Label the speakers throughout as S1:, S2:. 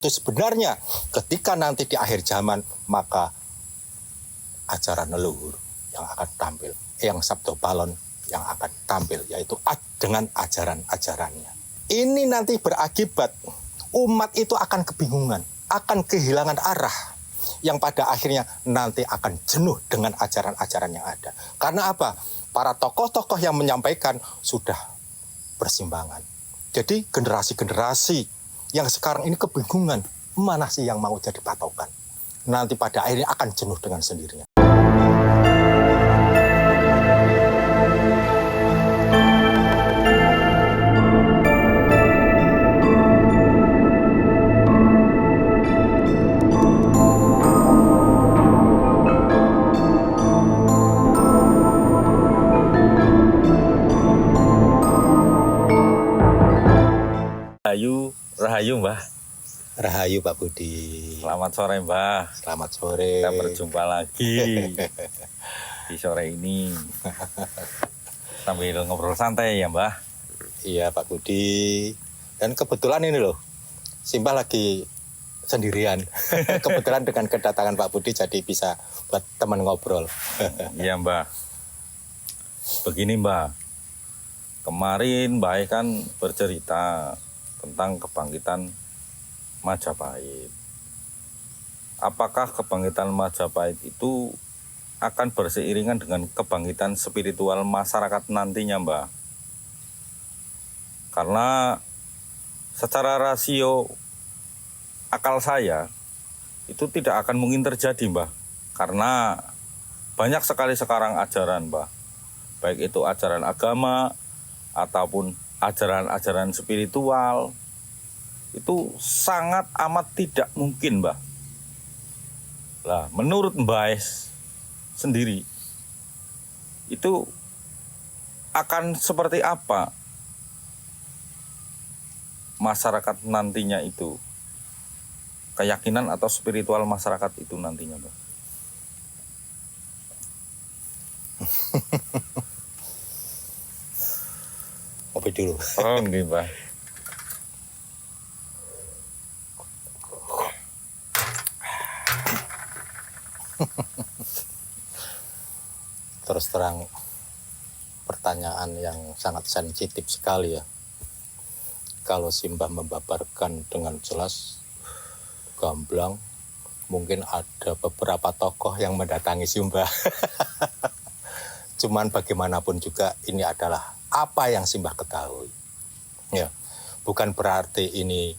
S1: Itu sebenarnya ketika nanti di akhir zaman maka ajaran leluhur yang akan tampil, yang Sabdo Palon yang akan tampil, yaitu dengan ajaran-ajarannya. Ini nanti berakibat umat itu akan kebingungan, akan kehilangan arah, yang pada akhirnya nanti akan jenuh dengan ajaran-ajaran yang ada. Karena apa? Para tokoh-tokoh yang menyampaikan sudah bersimbangan. Jadi generasi-generasi yang sekarang ini kebingungan, mana sih yang mau jadi patokan? Nanti pada akhirnya akan jenuh dengan sendirinya.
S2: Rahayu Mbah.
S1: Rahayu Pak Budi.
S2: Selamat sore Mbah.
S1: Selamat sore.
S2: Kita berjumpa lagi di sore ini sambil ngobrol santai ya Mbah.
S1: Iya Pak Budi. Dan kebetulan ini loh, Simbah lagi sendirian. Kebetulan dengan kedatangan Pak Budi jadi bisa buat teman ngobrol.
S2: Iya Mbah. Begini Mbah, kemarin Mbah kan bercerita tentang kebangkitan Majapahit. Apakah kebangkitan Majapahit itu akan berseiringan dengan kebangkitan spiritual masyarakat nantinya, Mbah? Karena secara rasio akal saya itu tidak akan mungkin terjadi, Mbah. Karena banyak sekali sekarang ajaran, Mbah. Baik itu ajaran agama ataupun ajaran-ajaran spiritual, itu sangat amat tidak mungkin, Mbah. Lah, menurut Mbah sendiri, itu akan seperti apa masyarakat nantinya itu? Keyakinan atau spiritual masyarakat itu nantinya, Mbah?
S1: Kopi dulu.
S2: Oh, nggih, Mbah.
S1: Terus terang pertanyaan yang sangat sensitif sekali ya. Kalau Simbah membabarkan dengan jelas, gamblang, mungkin ada beberapa tokoh yang mendatangi Simbah. Cuman bagaimanapun juga ini adalah apa yang Simbah ketahui. Ya, bukan berarti ini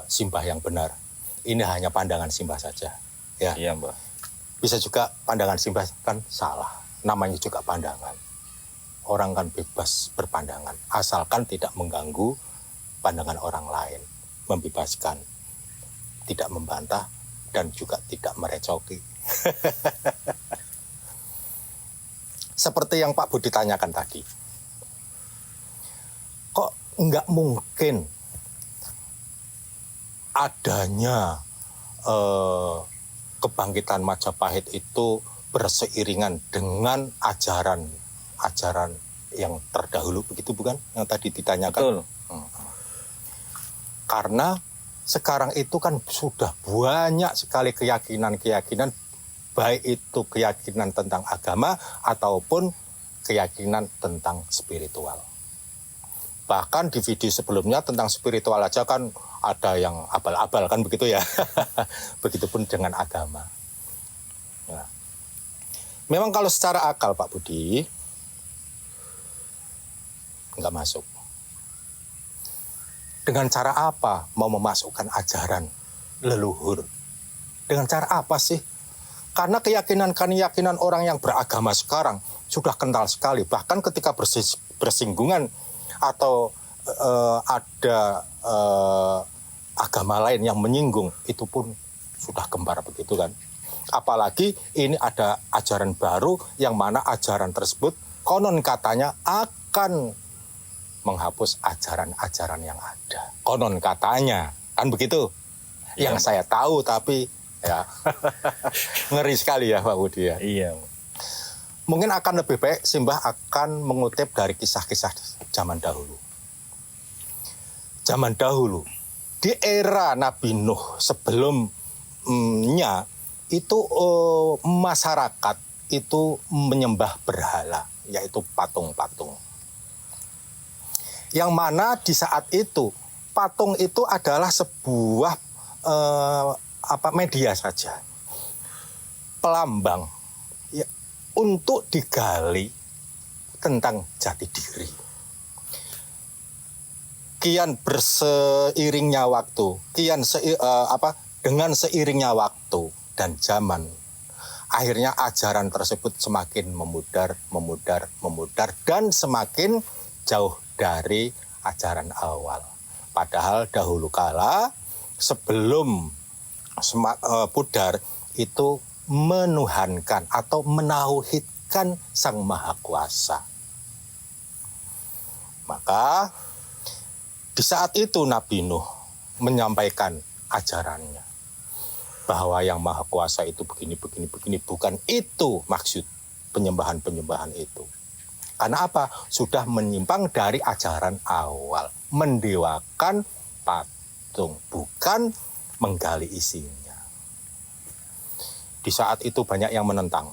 S1: Simbah yang benar. Ini hanya pandangan Simbah saja. Ya.
S2: Iya, Mbah.
S1: Bisa juga pandangan Simbah kan salah. Namanya juga pandangan. Orang kan bebas berpandangan, asalkan tidak mengganggu pandangan orang lain, membebaskan, tidak membantah, dan juga tidak merecoki. Seperti yang Pak Budi tanyakan tadi, kok nggak mungkin adanya kebangkitan Majapahit itu berseiringan dengan ajaran yang terdahulu, begitu bukan? Yang tadi ditanyakan.
S2: Betul.
S1: Karena sekarang itu kan sudah banyak sekali keyakinan-keyakinan, baik itu keyakinan tentang agama ataupun keyakinan tentang spiritual. Bahkan di video sebelumnya tentang spiritual aja kan ada yang abal-abal kan begitu ya. Begitupun dengan agama. Nah, memang kalau secara akal Pak Budi nggak masuk. Dengan cara apa mau memasukkan ajaran leluhur? Dengan cara apa sih? Karena keyakinan orang yang beragama sekarang sudah kental sekali. Bahkan ketika bersinggungan atau ada agama lain yang menyinggung, itu pun sudah gembar begitu kan. Apalagi ini ada ajaran baru yang mana ajaran tersebut konon katanya akan menghapus ajaran-ajaran yang ada. Konon katanya, kan begitu.
S2: Iya,
S1: yang saya tahu tapi ya ngeri sekali ya Pak Budi ya.
S2: Iya.
S1: Mungkin akan lebih baik Simbah akan mengutip dari kisah-kisah zaman dahulu. Zaman dahulu di era Nabi Nuh sebelumnya itu masyarakat itu menyembah berhala, yaitu patung-patung. Yang mana di saat itu patung itu adalah sebuah media saja, pelambang ya, untuk digali tentang jati diri. Kian berseiringnya waktu, dengan seiringnya waktu dan zaman, akhirnya ajaran tersebut semakin memudar dan semakin jauh dari ajaran awal. Padahal dahulu kala sebelum pudar itu menuhankan atau menauhidkan Sang Maha Kuasa. Maka di saat itu Nabi Nuh menyampaikan ajarannya bahwa yang Maha Kuasa itu begini, bukan itu maksud penyembahan itu. Karena apa? Sudah menyimpang dari ajaran awal, mendewakan patung, bukan menggali isinya. Di saat itu banyak yang menentang.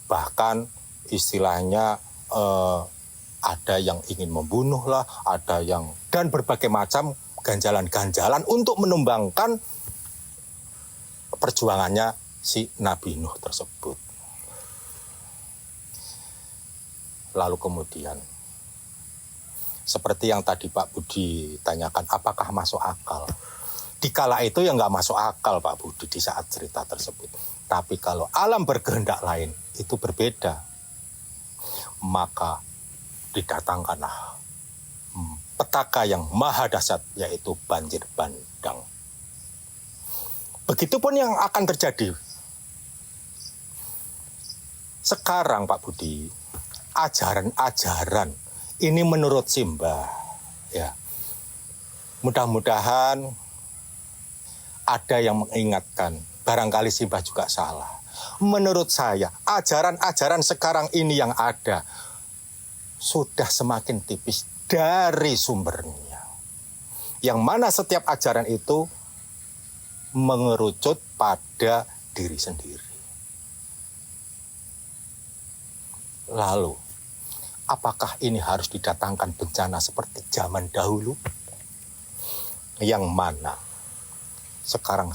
S1: Bahkan istilahnya ada yang ingin membunuh lah, ada yang dan berbagai macam ganjalan-ganjalan untuk menumbangkan perjuangannya si Nabi Nuh tersebut. Lalu kemudian seperti yang tadi Pak Budi tanyakan, apakah masuk akal? Di kala itu ya nggak masuk akal Pak Budi di saat cerita tersebut. Tapi kalau alam berkehendak lain itu berbeda, maka didatangkanlah petaka yang maha dahsyat, yaitu banjir bandang. Begitupun yang akan terjadi. Sekarang Pak Budi, ajaran-ajaran ini menurut Simba, ya. Mudah-mudahan ada yang mengingatkan, barangkali Simba juga salah. Menurut saya, ajaran-ajaran sekarang ini yang ada sudah semakin tipis dari sumbernya. Yang mana setiap ajaran itu mengerucut pada diri sendiri. Lalu, apakah ini harus didatangkan bencana seperti zaman dahulu? Yang mana sekarang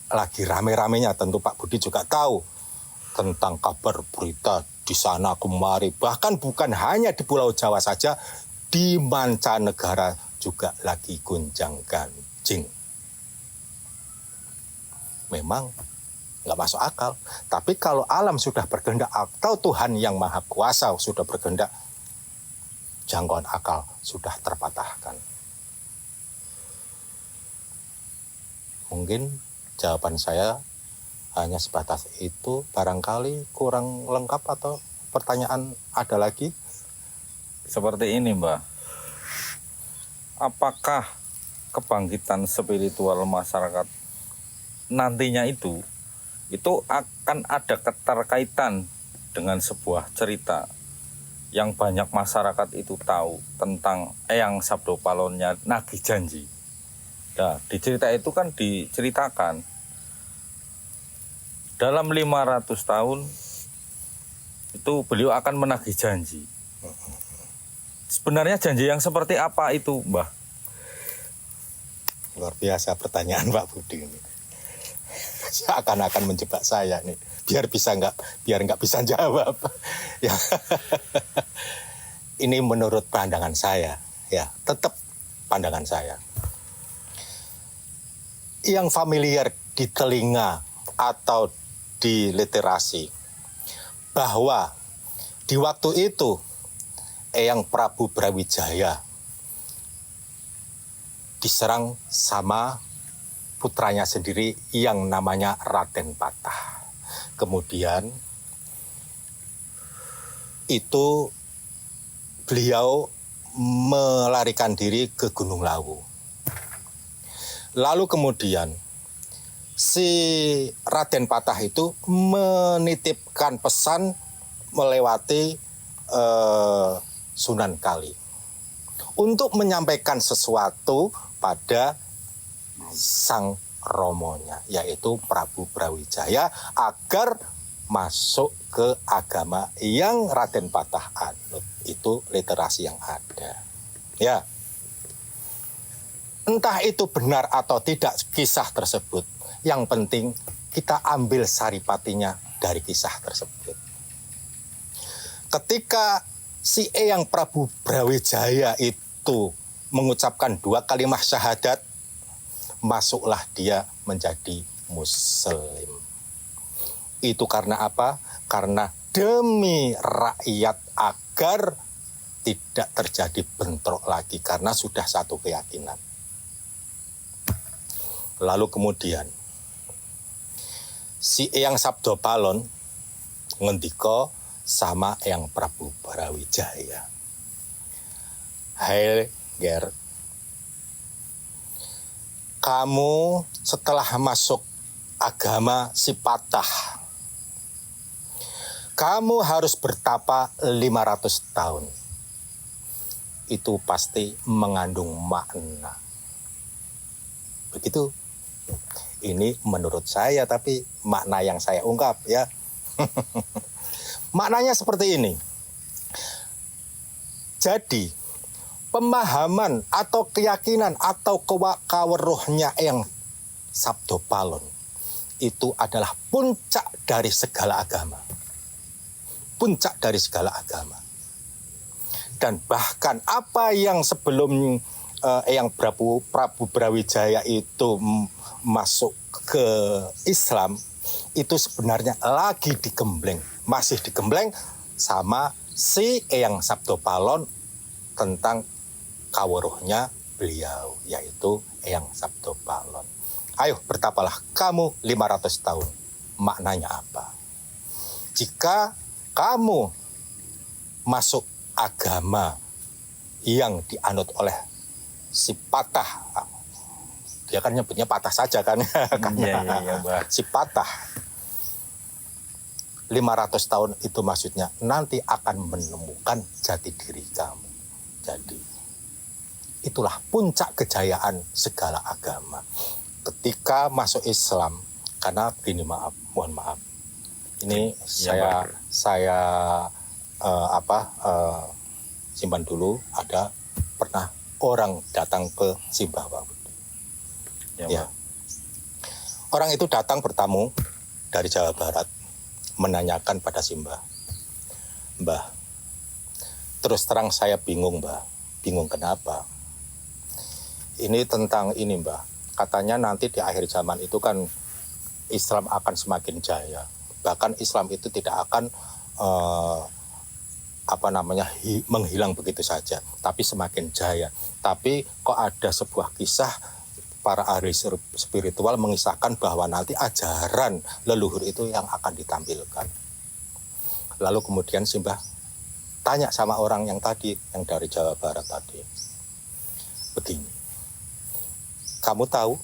S1: lagi rame-ramenya, tentu Pak Budi juga tahu tentang kabar berita di sana kemari, bahkan bukan hanya di Pulau Jawa saja, di mancanegara juga lagi gonjang-ganjing. Memang nggak masuk akal, tapi kalau alam sudah berkehendak atau Tuhan yang Maha Kuasa sudah berkehendak, jangkauan akal sudah terpatahkan. Mungkin jawaban saya hanya sebatas itu, barangkali kurang lengkap atau pertanyaan ada lagi?
S2: Seperti ini Mbah, apakah kebangkitan spiritual masyarakat nantinya itu akan ada keterkaitan dengan sebuah cerita yang banyak masyarakat itu tahu tentang Eyang Sabdo Palonnya nagih janji. Nah, di cerita itu kan diceritakan dalam 500 tahun itu beliau akan menagih janji. Sebenarnya janji yang seperti apa itu, Mbah?
S1: Luar biasa pertanyaan Pak Budi ini. Seakan-akan menjebak saya nih, biar nggak bisa jawab. Ya. Ini menurut pandangan saya, ya, tetap pandangan saya. Yang familiar di telinga atau di literasi, bahwa di waktu itu Eyang Prabu Brawijaya diserang sama putranya sendiri yang namanya Raden Patah. Kemudian itu beliau melarikan diri ke Gunung Lawu. Lalu kemudian si Raden Patah itu menitipkan pesan melewati Sunan Kali untuk menyampaikan sesuatu pada sang romonya, yaitu Prabu Brawijaya, agar masuk ke agama yang Raden Patah anut. Itu literasi yang ada. Ya. Entah itu benar atau tidak kisah tersebut, yang penting kita ambil saripatinya dari kisah tersebut. Ketika si Eyang Prabu Brawijaya itu mengucapkan 2 kalimat syahadat, masuklah dia menjadi muslim. Itu karena apa? Karena demi rakyat, agar tidak terjadi bentrok lagi, karena sudah satu keyakinan. Lalu kemudian si Eyang Sabdopalon ngendika sama Eyang Prabu Brawijaya, "Hai Ger, kamu setelah masuk agama si Patah, kamu harus bertapa 500 tahun. Itu pasti mengandung makna." Begitu. Ini menurut saya, tapi makna yang saya ungkap ya. Maknanya seperti ini. Jadi, pemahaman atau keyakinan atau kaweruhnya Eyang Sabdopalon itu adalah puncak dari segala agama. Puncak dari segala agama. Dan bahkan apa yang sebelum Eyang Prabu Brawijaya itu masuk ke Islam, itu sebenarnya lagi digembleng, masih digembleng sama si Eyang Sabdopalon tentang kaweruhnya beliau, yaitu Eyang Sabdopalon. Ayo bertapalah kamu 500 tahun. Maknanya apa? Jika kamu masuk agama yang dianut oleh si Patah, dia kan nyebutnya Patah saja kan, si Patah, 500 tahun itu maksudnya nanti akan menemukan jati diri kamu. Jadi itulah puncak kejayaan segala agama. Ketika masuk Islam, karena begini, mohon maaf, ini saya simpan dulu. Ada pernah orang datang ke Simbah, Pak Budi. Ya. Orang itu datang bertamu dari Jawa Barat, menanyakan pada Simbah, "Mbah, terus terang saya bingung, Mbah." "Bingung kenapa?" "Ini tentang ini, Mbah. Katanya nanti di akhir zaman itu kan Islam akan semakin jaya. Bahkan Islam itu tidak akan menghilang begitu saja, tapi semakin jaya. Tapi kok ada sebuah kisah para ahli spiritual mengisahkan bahwa nanti ajaran leluhur itu yang akan ditampilkan." Lalu kemudian Simbah tanya sama orang yang tadi, yang dari Jawa Barat tadi, "Begini, kamu tahu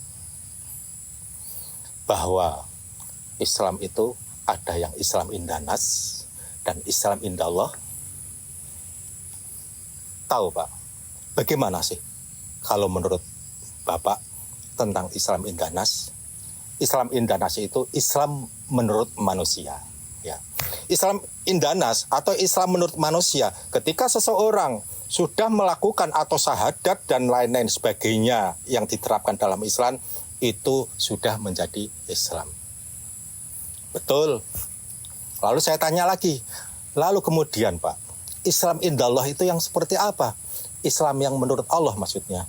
S1: bahwa Islam itu ada yang Islam Indanas dan Islam Indallah?" "Tahu, Pak." "Bagaimana sih kalau menurut Bapak tentang Islam Indanas?" Islam Indanas itu Islam menurut manusia. Ya. Islam Indanas atau Islam menurut manusia, ketika seseorang sudah melakukan atau syahadat dan lain-lain sebagainya yang diterapkan dalam Islam, itu sudah menjadi Islam. Betul. Lalu saya tanya lagi, lalu kemudian Pak, Islam Indallah itu yang seperti apa? Islam yang menurut Allah maksudnya.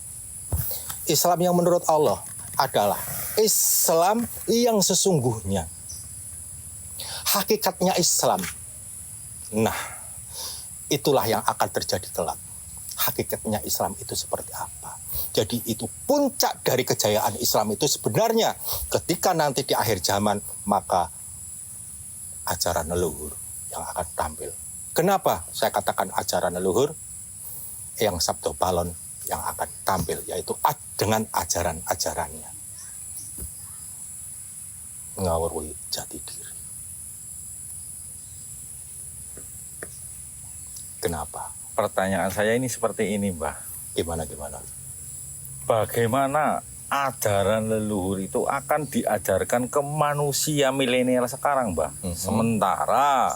S1: Islam yang menurut Allah adalah Islam yang sesungguhnya. Hakikatnya Islam. Nah, itulah yang akan terjadi kelak. Hakikatnya Islam itu seperti apa? Jadi itu puncak dari kejayaan Islam itu sebenarnya ketika nanti di akhir zaman, maka ajaran leluhur yang akan tampil. Kenapa saya katakan ajaran leluhur? Eyang Sabdopalon yang akan tampil, yaitu dengan ajaran-ajarannya. Ngawruhi jati diri. Kenapa?
S2: Pertanyaan saya ini seperti ini, Mbah.
S1: Gimana?
S2: bagaimana ajaran leluhur itu akan diajarkan ke manusia milenial sekarang, Mbah. Sementara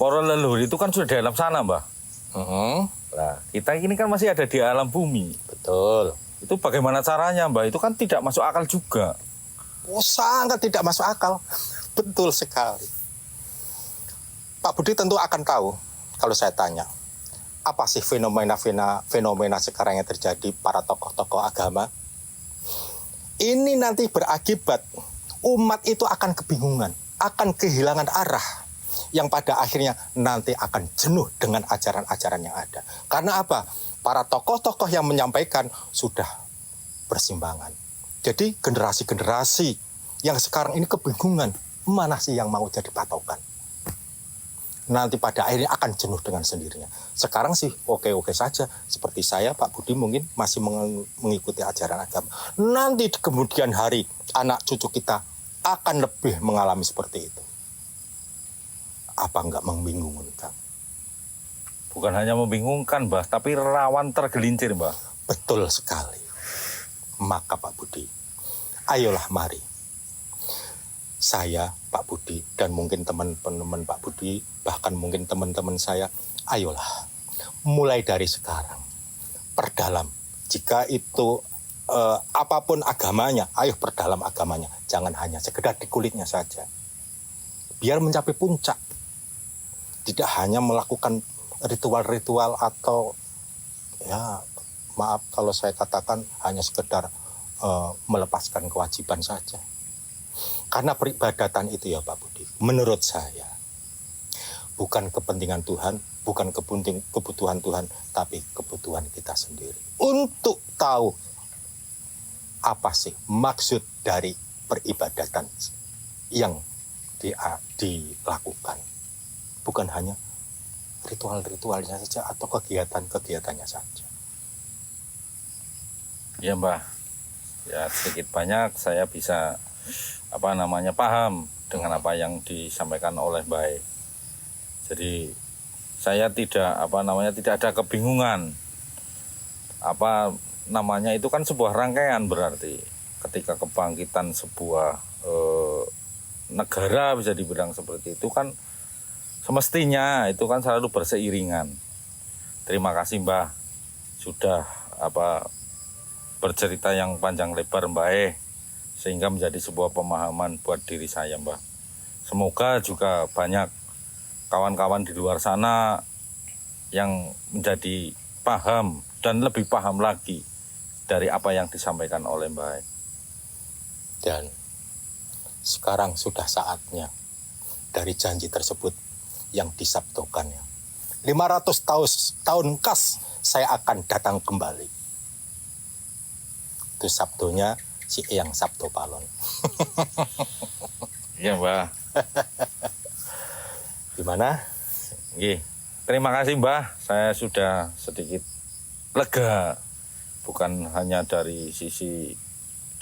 S2: para leluhur itu kan sudah di alam sana, Mbah. Nah, kita ini kan masih ada di alam bumi.
S1: Betul.
S2: Itu bagaimana caranya, Mbah? Itu kan tidak masuk akal juga.
S1: Oh, sangat tidak masuk akal. Betul sekali. Pak Budi tentu akan tahu kalau saya tanya, apa sih fenomena sekarang yang terjadi para tokoh-tokoh agama? Ini nanti berakibat umat itu akan kebingungan, akan kehilangan arah, yang pada akhirnya nanti akan jenuh dengan ajaran-ajaran yang ada. Karena apa? Para tokoh-tokoh yang menyampaikan sudah bersimbangan. Jadi generasi-generasi yang sekarang ini kebingungan, mana sih yang mau jadi patokan? Nanti pada akhirnya akan jenuh dengan sendirinya. Sekarang sih oke-oke saja. Seperti saya, Pak Budi mungkin masih mengikuti ajaran agama. Nanti di kemudian hari, anak cucu kita akan lebih mengalami seperti itu. Apa enggak membingungkan?
S2: Bukan hanya membingungkan, Mbah, tapi rawan tergelincir, Mbah.
S1: Betul sekali. Maka Pak Budi, ayolah mari. Saya, Pak Budi, dan mungkin teman-teman Pak Budi, bahkan mungkin teman-teman saya, ayolah, mulai dari sekarang, perdalam. Jika itu apapun agamanya, ayo perdalam agamanya. Jangan hanya sekedar di kulitnya saja. Biar mencapai puncak. Tidak hanya melakukan ritual-ritual atau, ya maaf kalau saya katakan, hanya sekedar melepaskan kewajiban saja. Karena peribadatan itu ya Pak Budi, menurut saya, bukan kepentingan Tuhan, bukan kebutuhan Tuhan, tapi kebutuhan kita sendiri. Untuk tahu apa sih maksud dari peribadatan yang dilakukan. Bukan hanya ritual-ritualnya saja atau kegiatan-kegiatannya saja.
S2: Ya, Mbah. Ya, sedikit banyak saya bisa paham dengan apa yang disampaikan oleh Mbah. Jadi saya tidak tidak ada kebingungan. Itu kan sebuah rangkaian berarti. Ketika kebangkitan sebuah negara bisa dibilang seperti itu kan semestinya itu kan selalu berseiringan. Terima kasih Mbah sudah bercerita yang panjang lebar Mbah, sehingga menjadi sebuah pemahaman buat diri saya, Mbah. Semoga juga banyak kawan-kawan di luar sana yang menjadi paham dan lebih paham lagi dari apa yang disampaikan oleh Mbah.
S1: Dan sekarang sudah saatnya dari janji tersebut yang disabdakannya. 500 tahun kas saya akan datang kembali. Itu sabdonya si Eyang Sabdo Palon.
S2: Iya, Mbah.
S1: Gimana?
S2: Terima kasih, Mbah. Saya sudah sedikit lega. Bukan hanya dari sisi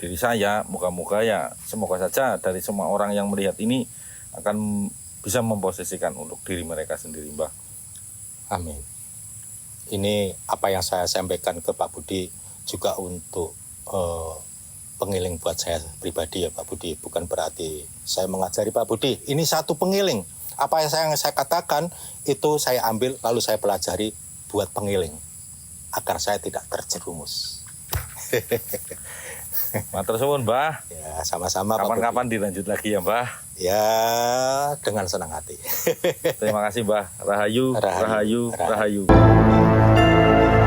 S2: diri saya, moga-moga ya semoga saja dari semua orang yang melihat ini akan bisa memposisikan untuk diri mereka sendiri, Mbah.
S1: Amin. Ini apa yang saya sampaikan ke Pak Budi juga untuk pengiling buat saya pribadi ya Pak Budi. Bukan berarti saya mengajari Pak Budi. Ini satu pengiling. Apa yang saya katakan itu saya ambil lalu saya pelajari buat pengiling. Agar saya tidak terjerumus.
S2: Matur suwun, Mbah.
S1: Ya, sama-sama Pak Budi.
S2: Kapan-kapan dilanjut lagi ya, Mbah.
S1: Ya, dengan senang hati.
S2: Terima kasih, Mbah. Rahayu,
S1: Rahayu.
S2: rahayu, rahayu.